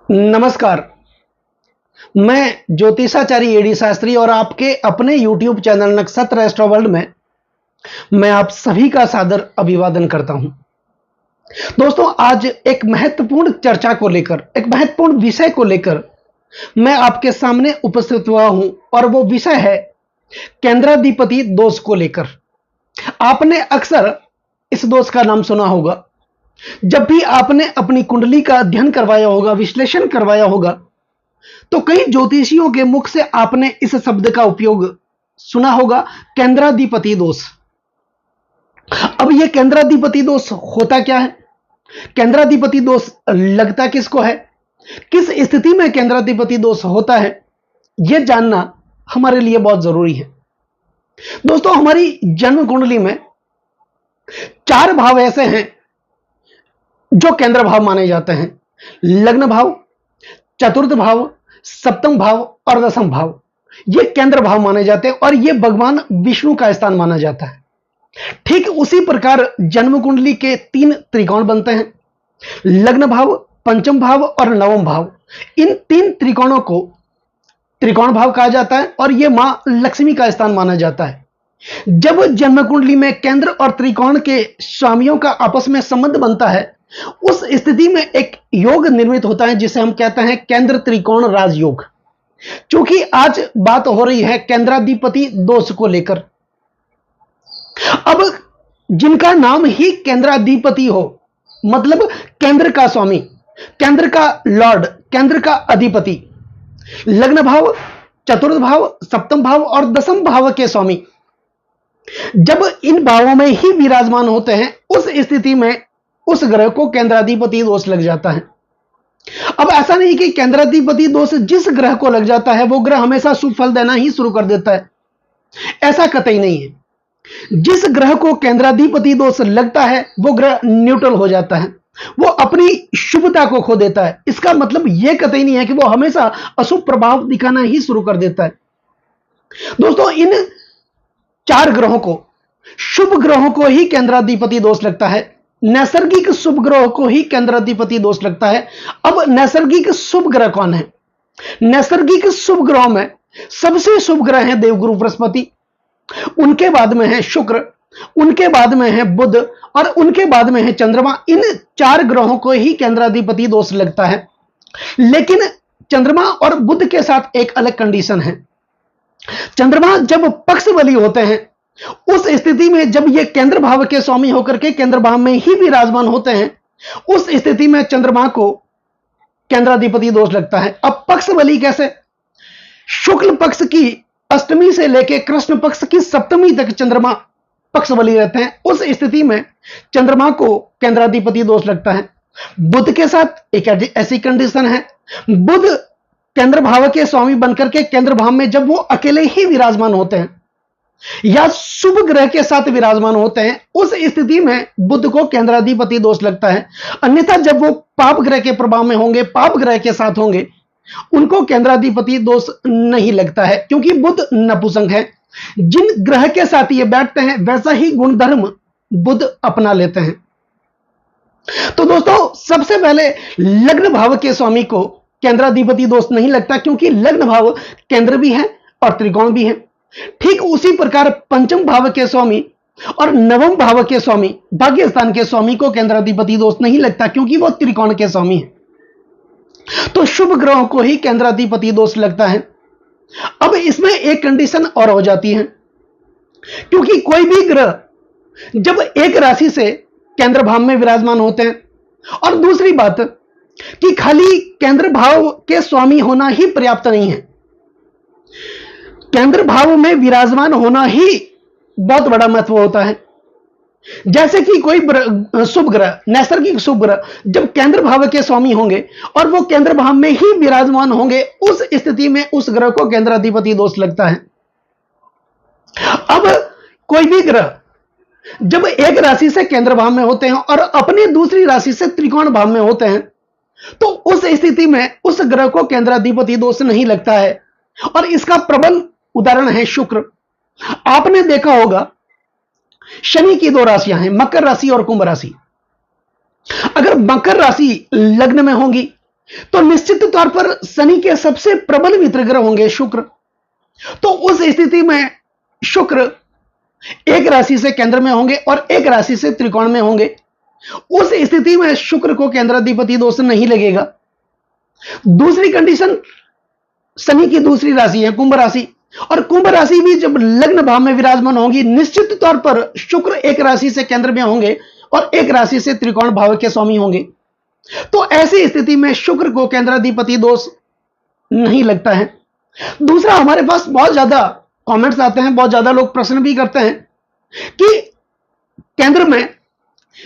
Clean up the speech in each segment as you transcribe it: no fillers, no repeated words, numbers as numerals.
नमस्कार। मैं ज्योतिषाचार्य एडी शास्त्री और आपके अपने YouTube चैनल नक्षत्र एस्ट्रो वर्ल्ड में मैं आप सभी का सादर अभिवादन करता हूं। दोस्तों, आज एक महत्वपूर्ण चर्चा को लेकर, एक महत्वपूर्ण विषय को लेकर मैं आपके सामने उपस्थित हुआ हूं और वो विषय है केंद्राधिपति दोष को लेकर। आपने अक्सर इस दोष का नाम सुना होगा। जब भी आपने अपनी कुंडली का अध्ययन करवाया होगा, विश्लेषण करवाया होगा, तो कई ज्योतिषियों के मुख से आपने इस शब्द का उपयोग सुना होगा, केंद्राधिपति दोष। अब यह केंद्राधिपति दोष होता क्या है? केंद्राधिपति दोष लगता किसको है? किस स्थिति में केंद्राधिपति दोष होता है? यह जानना हमारे लिए बहुत जरूरी है। दोस्तों, हमारी जन्म कुंडली में 4 भाव ऐसे हैं जो केंद्र भाव माने जाते हैं। लग्न भाव, चतुर्थ भाव, सप्तम भाव और दसम भाव, ये केंद्र भाव माने जाते हैं और ये भगवान विष्णु का स्थान माना जाता है। ठीक उसी प्रकार जन्म कुंडली के 3 त्रिकोण बनते हैं, लग्न भाव, पंचम भाव और नवम भाव। इन 3 त्रिकोणों को त्रिकोण भाव कहा जाता है और यह मां लक्ष्मी का स्थान माना जाता है। जब जन्म कुंडली में केंद्र और त्रिकोण के स्वामियों का आपस में संबंध बनता है, उस स्थिति में एक योग निर्मित होता है जिसे हम कहते हैं केंद्र त्रिकोण राजयोग। क्योंकि आज बात हो रही है केंद्राधिपति दोष को लेकर। अब जिनका नाम ही केंद्राधिपति हो, मतलब केंद्र का स्वामी, केंद्र का लॉर्ड, केंद्र का अधिपति, लग्न भाव, चतुर्थ भाव, सप्तम भाव और दसम भाव के स्वामी जब इन भावों में ही विराजमान होते हैं, उस स्थिति में उस ग्रह को केंद्राधिपति दोष लग जाता है। अब ऐसा नहीं कि केंद्राधिपति दोष जिस ग्रह को लग जाता है वो ग्रह हमेशा शुभ फल देना ही शुरू कर देता है, ऐसा कतई नहीं है। जिस ग्रह को केंद्राधिपति दोष लगता है वो ग्रह न्यूट्रल हो जाता है, वो अपनी शुभता को खो देता है। इसका मतलब यह कतई नहीं है कि वो हमेशा अशुभ प्रभाव दिखाना ही शुरू कर देता है। दोस्तों, इन 4 ग्रहों को, शुभ ग्रहों को ही केंद्राधिपति दोष लगता है। नैसर्गिक शुभ ग्रह को ही केंद्राधिपति दोष लगता है। अब नैसर्गिक शुभ ग्रह कौन है? नैसर्गिक शुभ ग्रहों में सबसे शुभ ग्रह है देवगुरु बृहस्पति, उनके बाद में है शुक्र, उनके बाद में है बुध और उनके बाद में है चंद्रमा। इन 4 ग्रहों को ही केंद्राधिपति दोष लगता है। लेकिन चंद्रमा और बुध के साथ एक अलग कंडीशन है। चंद्रमा जब पक्ष बली होते हैं, उस स्थिति में जब ये केंद्र भाव के स्वामी होकर के केंद्र भाव में ही विराजमान होते हैं, उस स्थिति में चंद्रमा को केंद्राधिपति दोष लगता है। अब पक्ष बली कैसे? शुक्ल पक्ष की अष्टमी से लेकर कृष्ण पक्ष की सप्तमी तक चंद्रमा पक्ष बली रहते हैं। उस स्थिति में चंद्रमा को केंद्राधिपति दोष लगता है। बुध के साथ एक ऐसी कंडीशन है, बुध केंद्र भाव के स्वामी बनकर के केंद्र भाव में जब वो अकेले ही विराजमान होते हैं या शुभ ग्रह के साथ विराजमान होते हैं, उस स्थिति में बुध को केंद्राधिपति दोष लगता है। अन्यथा जब वो पाप ग्रह के प्रभाव में होंगे, पाप ग्रह के साथ होंगे, उनको केंद्राधिपति दोष नहीं लगता है, क्योंकि बुध नपुंसक है। जिन ग्रह के साथ ये बैठते हैं वैसा ही गुणधर्म बुध अपना लेते हैं। तो दोस्तों, सबसे पहले लग्न भाव के स्वामी को केंद्राधिपति दोष नहीं लगता, क्योंकि लग्न भाव केंद्र भी है और त्रिकोण भी है। ठीक उसी प्रकार पंचम भाव के स्वामी और नवम भाव के स्वामी, भाग्य स्थान के स्वामी को केंद्राधिपति दोष नहीं लगता, क्योंकि वो त्रिकोण के स्वामी है। तो शुभ ग्रहों को ही केंद्राधिपति दोष लगता है। अब इसमें एक कंडीशन और हो जाती है, क्योंकि कोई भी ग्रह जब एक राशि से केंद्र भाव में विराजमान होते हैं, और दूसरी बात कि खाली केंद्र भाव के स्वामी होना ही पर्याप्त नहीं है, केंद्र भाव में विराजमान होना ही बहुत बड़ा महत्व होता है। जैसे कि कोई शुभ ग्रह, नैसर्गिक शुभ ग्रह जब केंद्र भाव के स्वामी होंगे और वो केंद्र भाव में ही विराजमान होंगे, उस स्थिति में उस ग्रह को केंद्राधिपति दोष लगता है। अब कोई भी ग्रह जब एक राशि से केंद्र भाव में होते हैं और अपनी दूसरी राशि से त्रिकोण भाव में होते हैं, तो उस स्थिति में उस ग्रह को केंद्राधिपति दोष नहीं लगता है। और इसका प्रबल उदाहरण है शुक्र। आपने देखा होगा शनि की 2 राशियां हैं, मकर राशि और कुंभ राशि। अगर मकर राशि लग्न में होगी तो निश्चित तौर पर शनि के सबसे प्रबल मित्र ग्रह होंगे शुक्र। तो उस स्थिति में शुक्र एक राशि से केंद्र में होंगे और एक राशि से त्रिकोण में होंगे। उस स्थिति में शुक्र को केंद्राधिपति दोष नहीं लगेगा। दूसरी कंडीशन, शनि की दूसरी राशि है कुंभ राशि, और कुंभ राशि भी जब लग्न भाव में विराजमान होगी, निश्चित तौर पर शुक्र एक राशि से केंद्र में होंगे और एक राशि से त्रिकोण भाव के स्वामी होंगे। तो ऐसी स्थिति में शुक्र को केंद्राधिपति दोष नहीं लगता है। दूसरा, हमारे पास बहुत ज्यादा कमेंट्स आते हैं, बहुत ज्यादा लोग प्रश्न भी करते हैं कि केंद्र में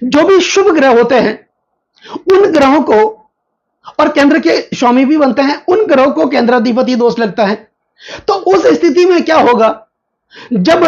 जो भी शुभ ग्रह होते हैं उन ग्रहों को, और केंद्र के स्वामी भी बनते हैं, उन ग्रहों को केंद्राधिपति दोष लगता है। तो उस स्थिति में क्या होगा, जब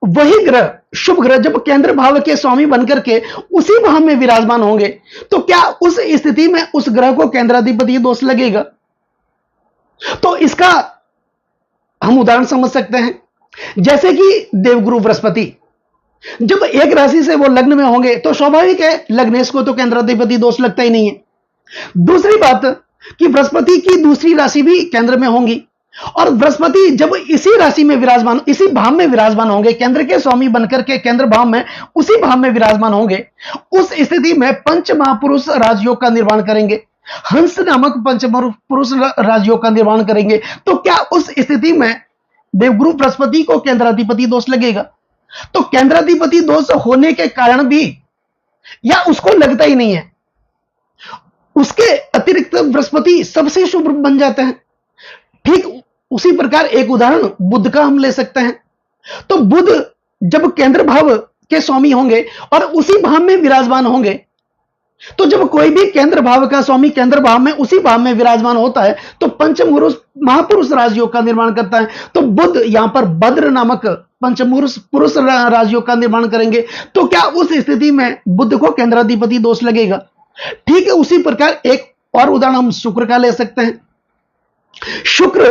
वही ग्रह, शुभ ग्रह, जब केंद्र भाव के स्वामी बनकर के उसी भाव में विराजमान होंगे, तो क्या उस स्थिति में उस ग्रह को केंद्राधिपति दोष लगेगा? तो इसका हम उदाहरण समझ सकते हैं। जैसे कि देवगुरु बृहस्पति जब एक राशि से वो लग्न में होंगे तो स्वाभाविक है लग्नेश को तो केंद्राधिपति दोष लगता ही नहीं है। दूसरी बात कि बृहस्पति की दूसरी राशि भी केंद्र में होंगी, और बृहस्पति जब इसी राशि में विराजमान, इसी भाव में विराजमान होंगे, केंद्र के स्वामी बनकर के केंद्र भाव में उसी भाव में विराजमान होंगे, उस स्थिति में पंच महापुरुष राजयोग का निर्माण करेंगे, हंस नामक पंच महापुरुष राजयोग का निर्माण करेंगे। तो क्या उस स्थिति में देवगुरु बृहस्पति को केंद्राधिपति दोष लगेगा? तो केंद्राधिपति दोष होने के कारण भी या उसको लगता ही नहीं है, उसके अतिरिक्त बृहस्पति सबसे शुभ बन जाते हैं। ठीक उसी प्रकार एक उदाहरण बुध का हम ले सकते हैं। तो बुध जब केंद्र भाव के स्वामी होंगे और उसी भाव में विराजमान होंगे, तो जब कोई भी केंद्र भाव का स्वामी केंद्र भाव में उसी भाव में विराजमान होता है तो पंच महापुरुष राजयोग का निर्माण करता है। तो बुध यहां पर भद्र नामक पंच पुरुष राजयोग का निर्माण करेंगे। तो क्या उस स्थिति में बुध को केंद्राधिपति दोष लगेगा? ठीक है, उसी प्रकार एक और उदाहरण हम शुक्र का ले सकते हैं। शुक्र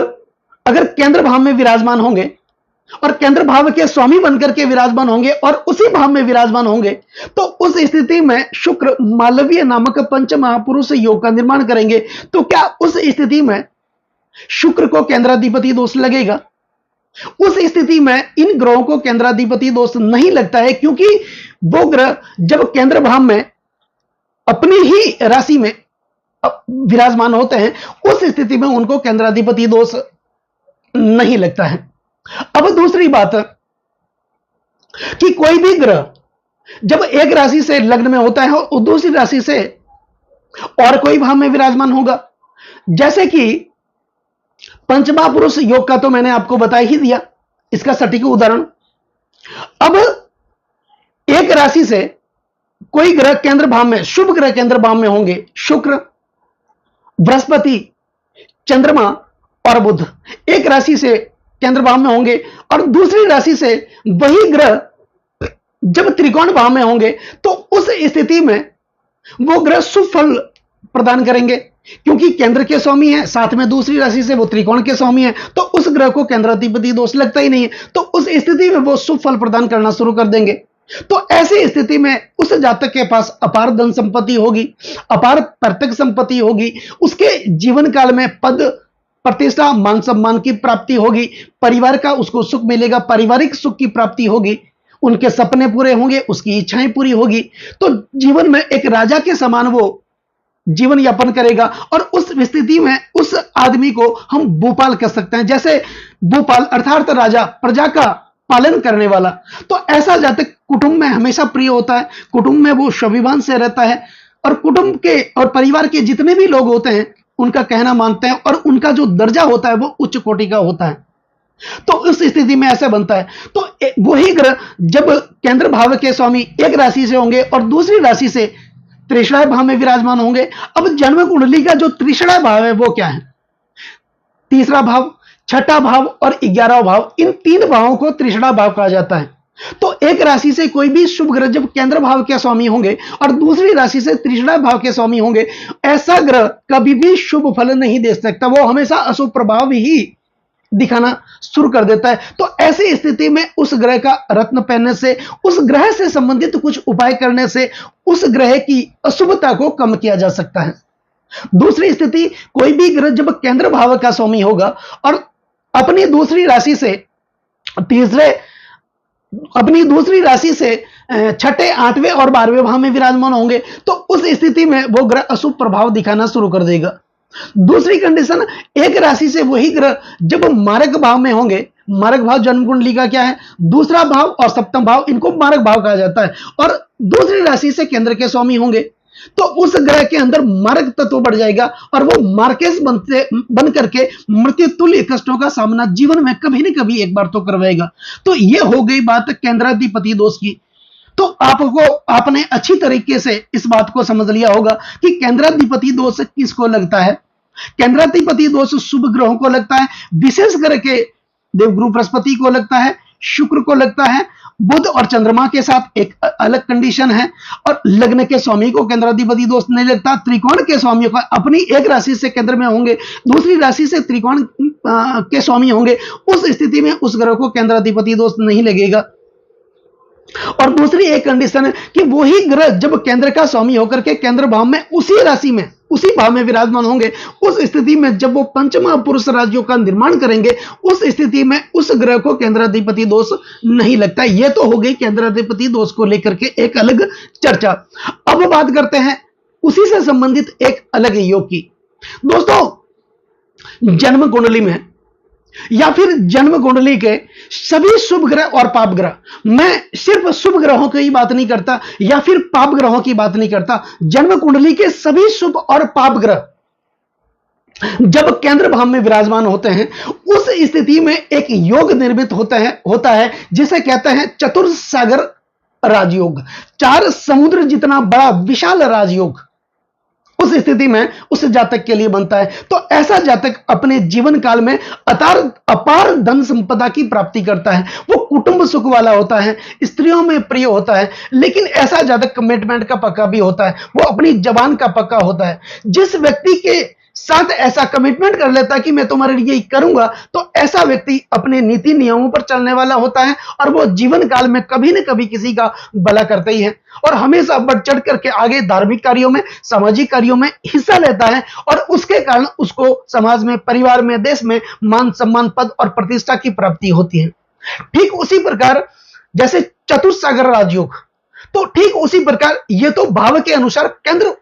अगर केंद्र भाव में विराजमान होंगे और केंद्र भाव के स्वामी बनकर के विराजमान होंगे और उसी भाव में विराजमान होंगे, तो उस स्थिति में शुक्र मालवीय नामक पंच महापुरुष योग का निर्माण करेंगे। तो क्या उस स्थिति में शुक्र को केंद्राधिपति दोष लगेगा? उस स्थिति में इन ग्रहों को केंद्राधिपति दोष नहीं लगता है, क्योंकि वो ग्रह जब केंद्र भाव में अपनी ही राशि में विराजमान होते हैं, उस स्थिति में उनको केंद्राधिपति दोष नहीं लगता है। अब दूसरी बात कि कोई भी ग्रह जब एक राशि से लग्न में होता है और दूसरी राशि से और कोई भाव में विराजमान होगा, जैसे कि पंचमहापुरुष योग का तो मैंने आपको बता ही दिया, इसका सटीक उदाहरण। अब एक राशि से कोई ग्रह केंद्र भाव में, शुभ ग्रह केंद्र भाव में होंगे, शुक्र, बृहस्पति, चंद्रमा और बुध एक राशि से केंद्र भाव में होंगे, और दूसरी राशि से वही ग्रह जब त्रिकोण भाव में होंगे, तो उस स्थिति में वो ग्रह शुभ फल प्रदान करेंगे, क्योंकि केंद्र के स्वामी है, साथ में दूसरी राशि से वो त्रिकोण के स्वामी है, तो उस ग्रह को केंद्राधिपति दोष लगता ही नहीं है। तो उस स्थिति में वो शुभ फल प्रदान करना शुरू कर देंगे। तो ऐसी स्थिति में उस जातक के पास अपार धन संपत्ति होगी, अपार प्रत्यक्ष संपत्ति होगी, उसके जीवन काल में पद प्रतिष्ठा मान सम्मान की प्राप्ति होगी, परिवार का उसको सुख मिलेगा, पारिवारिक सुख की प्राप्ति होगी, उनके सपने पूरे होंगे, उसकी इच्छाएं पूरी होगी। तो जीवन में एक राजा के समान वो जीवन यापन करेगा, और उस स्थिति में उस आदमी को हम भूपाल कह सकते हैं। जैसे भूपाल अर्थात राजा, प्रजा का पालन करने वाला। तो ऐसा जातक कुटुंब में हमेशा प्रिय होता है, कुटुंब में वो स्वाभिमान से रहता है, और कुटुंब के और परिवार के जितने भी लोग होते हैं उनका कहना मानते हैं, और उनका जो दर्जा होता है वो उच्च कोटि का होता है। तो उस स्थिति में ऐसा बनता है। तो वही ग्रह जब केंद्र भाव के स्वामी एक राशि से होंगे और दूसरी राशि से त्रिशणाय भाव में विराजमान होंगे। अब जन्म कुंडली का जो त्रिशणाय भाव है वो क्या है? तीसरा भाव, छठा भाव और 11वां भाव, इन तीन भावों को त्रिशणा भाव कहा जाता है। तो एक राशि से कोई भी शुभ ग्रह जब केंद्र भाव के स्वामी होंगे और दूसरी राशि से त्रिशणा भाव के स्वामी होंगे, ऐसा ग्रह कभी भी शुभ फल नहीं दे सकता, वो हमेशा अशुभ प्रभाव ही दिखाना शुरू कर देता है। तो ऐसी स्थिति में उस ग्रह का रत्न पहनने से, उस ग्रह से संबंधित कुछ उपाय करने से उस ग्रह की अशुभता को कम किया जा सकता है। दूसरी स्थिति, कोई भी ग्रह जब केंद्र भाव का स्वामी होगा और अपनी दूसरी राशि से तीसरे अपनी दूसरी राशि से छठे, आठवें और 12वें भाव में विराजमान होंगे, तो उस स्थिति में वो ग्रह अशुभ प्रभाव दिखाना शुरू कर देगा। दूसरी कंडीशन, एक राशि से वही ग्रह जब मारक भाव में होंगे, मारक भाव जन्म कुंडली का क्या है, दूसरा भाव और सप्तम भाव, इनको मारक भाव कहा जाता है, और दूसरी राशि से केंद्र के स्वामी होंगे, तो उस ग्रह के अंदर मारक तत्व बढ़ जाएगा और वो मार्केस बन करके मृत्यु तुल्य कष्टों का सामना जीवन में कभी न कभी एक बार तो करवाएगा। तो ये हो गई बात केंद्राधिपति दोष की। तो आपने अच्छी तरीके से इस बात को समझ लिया होगा कि केंद्राधिपति दोष किसको लगता है। केंद्राधिपति दोष शुभ ग्रहों को लगता है, विशेष करके देवगुरु बृहस्पति को लगता है, शुक्र को लगता है, बुध और चंद्रमा के साथ एक अलग कंडीशन है, और लग्न के स्वामी को केंद्राधिपति दोष नहीं लगता। त्रिकोण के स्वामियों का अपनी एक राशि से केंद्र में होंगे, दूसरी राशि से त्रिकोण के स्वामी होंगे, उस स्थिति में उस ग्रह को केंद्राधिपति दोष नहीं लगेगा। और दूसरी एक कंडीशन है कि वही ग्रह जब केंद्र का स्वामी होकर के केंद्र भाव में उसी राशि में उसी भाव में विराजमान होंगे, उस स्थिति में जब वो पंचमा पुरुष राज्यों का निर्माण करेंगे, उस स्थिति में उस ग्रह को केंद्राधिपति दोष नहीं लगता। ये तो हो गई केंद्राधिपति दोष को लेकर के एक अलग चर्चा। अब बात करते हैं उसी से संबंधित एक अलग योग की। दोस्तों, जन्म कुंडली में या फिर जन्म कुंडली के सभी शुभ ग्रह और पाप ग्रह, मैं सिर्फ शुभ ग्रहों की बात नहीं करता या फिर पाप ग्रहों की बात नहीं करता, जन्म कुंडली के सभी शुभ और पाप ग्रह जब केंद्र भाव में विराजमान होते हैं, उस स्थिति में एक योग निर्मित होता है जिसे कहते हैं चतुर्सागर राजयोग, 4 समुद्र जितना बड़ा विशाल राजयोग उस स्थिति में उस जातक के लिए बनता है। तो ऐसा जातक अपने जीवन काल में अपार धन संपदा की प्राप्ति करता है, वो कुटुंब सुख वाला होता है, स्त्रियों में प्रिय होता है, लेकिन ऐसा जातक कमिटमेंट का पक्का भी होता है, वो अपनी जबान का पक्का होता है। जिस व्यक्ति के साथ ऐसा कमिटमेंट कर लेता है कि मैं तुम्हारे लिए करूंगा, तो ऐसा व्यक्ति अपने नीति नियमों पर चलने वाला होता है और वो जीवन काल में कभी न कभी किसी का भला करता ही है, और हमेशा बढ़ चढ़ करके आगे धार्मिक कार्यों में, सामाजिक कार्यों में हिस्सा लेता है, और उसके कारण उसको समाज में, परिवार में, देश में मान सम्मान, पद और प्रतिष्ठा की प्राप्ति होती है। ठीक उसी प्रकार जैसे चतुर्सागर राजयोग, तो ठीक उसी प्रकार ये तो भाव के अनुसार केंद्र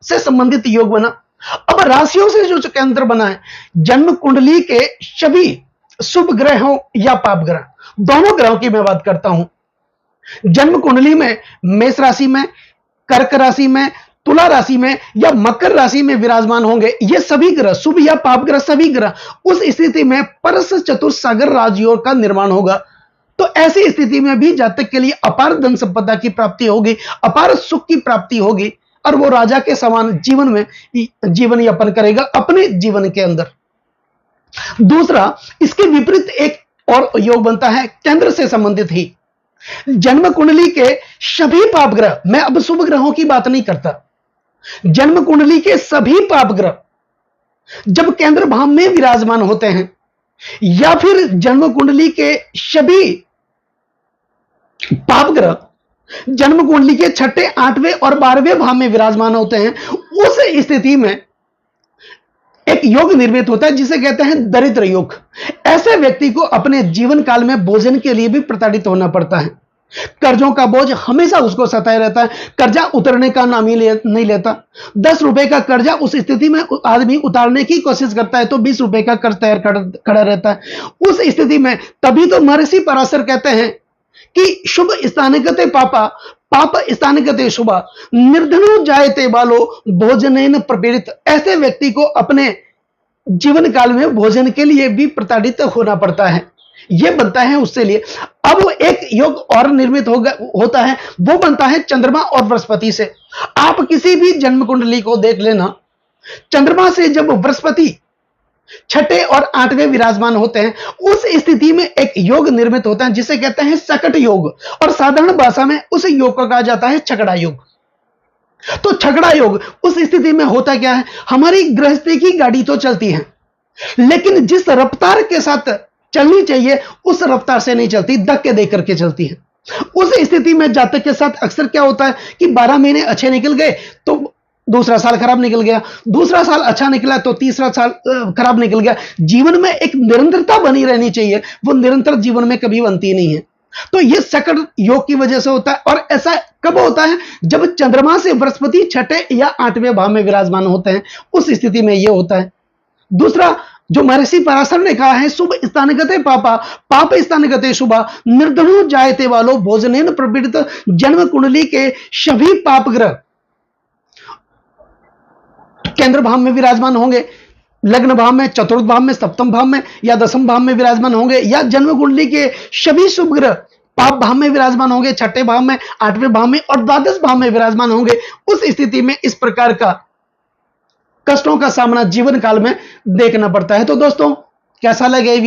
से संबंधित योग बना। अब राशियों से जो केंद्र बना है, जन्म कुंडली के सभी शुभ ग्रह हो या पाप ग्रह, दोनों ग्रहों की मैं बात करता हूं। जन्म कुंडली में मेष राशि में, कर्क राशि में, तुला राशि में या मकर राशि में विराजमान होंगे, ये सभी ग्रह, शुभ या पाप ग्रह सभी ग्रह, उस स्थिति में परस चतुर्सागर राजयोग का निर्माण होगा। तो ऐसी स्थिति में भी जातक के लिए अपार धन संपदा की प्राप्ति होगी, अपार सुख की प्राप्ति होगी, और वो राजा के समान जीवन में जीवन यापन करेगा अपने जीवन के अंदर। दूसरा, इसके विपरीत एक और योग बनता है केंद्र से संबंधित ही। जन्म कुंडली के सभी पाप ग्रह, मैं अब शुभ ग्रहों की बात नहीं करता, जन्म कुंडली के सभी पाप ग्रह जब केंद्र भाव में विराजमान होते हैं, या फिर जन्म कुंडली के सभी पाप ग्रह जन्म कुंडली के छठे, 8वें और 12वें भाव में विराजमान होते हैं, उस स्थिति में एक योग निर्मित होता है जिसे कहते हैं दरिद्र योग। ऐसे व्यक्ति को अपने जीवन काल में भोजन के लिए भी प्रताड़ित होना पड़ता है। कर्जों का बोझ हमेशा उसको सताए रहता है, कर्जा उतरने का नाम ही नहीं लेता। 10 रुपए का कर्जा उस स्थिति में आदमी उतारने की कोशिश करता है तो 20 रुपए का कर्ज तैयार खड़ा रहता है। उस स्थिति में तभी तो महर्षि पराशर कहते हैं कि शुभ स्थानगते पापा, पाप स्थानगते शुभा, निर्धनो जायते बालो, भोजनेन प्रपीड़ित। ऐसे व्यक्ति को अपने जीवन काल में भोजन के लिए भी प्रताड़ित होना पड़ता है, यह बनता है उससे लिए। अब एक योग और निर्मित होता है, वो बनता है चंद्रमा और बृहस्पति से। आप किसी भी जन्म कुंडली को देख लेना, चंद्रमा से जब बृहस्पति छठे और 8वें विराजमान होते हैं, उस स्थिति में एक योग निर्मित होता है जिसे कहते हैं सकट योग, और साधारण भाषा में उस योग को कहा जाता है छकड़ा योग। तो छकड़ा योग उस स्थिति में होता क्या है, हमारी गृहस्थी की गाड़ी तो चलती है, लेकिन जिस रफ्तार के साथ चलनी चाहिए उस रफ्तार से नहीं चलती, धक्के दे करके चलती है। उस स्थिति में जातक के साथ अक्सर क्या होता है कि 12 महीने अच्छे निकल गए तो दूसरा साल खराब निकल गया, दूसरा साल अच्छा निकला तो तीसरा साल खराब निकल गया। जीवन में एक निरंतरता बनी रहनी चाहिए, वो निरंतर जीवन में कभी बनती नहीं है। तो ये सकट योग की वजह से होता है। और ऐसा कब होता है? जब चंद्रमा से बृहस्पति छठे या आठवें भाव में विराजमान होते हैं, उस स्थिति में यह होता है। दूसरा, जो महर्षि पराशर ने कहा है, शुभ स्थानगते पापा पाप स्थानगते शुभा निर्धनो जायते वालो भोजनेन प्रपीड़ित जन्म कुंडली के सभी पाप ग्रह केंद्र भाव में विराजमान होंगे, लग्न भाव में, चतुर्थ भाव में, सप्तम भाव में या दसम भाव में विराजमान होंगे, या जन्म कुंडली के सभी शुभ ग्रह पाप भाव में विराजमान होंगे, छठे भाव में, आठवें भाव में और द्वादश भाव में विराजमान होंगे। उस स्थिति में इस प्रकार का कष्टों का सामना जीवन काल में देखना पड़ता है। तो दोस्तों, कैसा लगा ये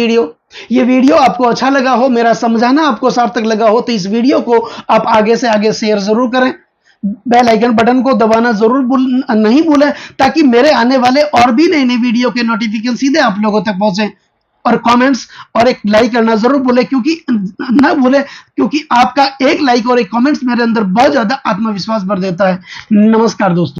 वीडियो आपको अच्छा लगा हो, मेरा समझाना आपको सार्थक लगा हो, तो इस वीडियो को आप आगे से आगे शेयर जरूर करें। बेल आइकन बटन को दबाना जरूर नहीं भूलें, ताकि मेरे आने वाले और भी नई नई वीडियो के नोटिफिकेशन सीधे आप लोगों तक पहुंचे। और कमेंट्स और एक लाइक करना जरूर भूलें, क्योंकि आपका एक लाइक और एक कमेंट्स मेरे अंदर बहुत ज्यादा आत्मविश्वास भर देता है। नमस्कार दोस्तों।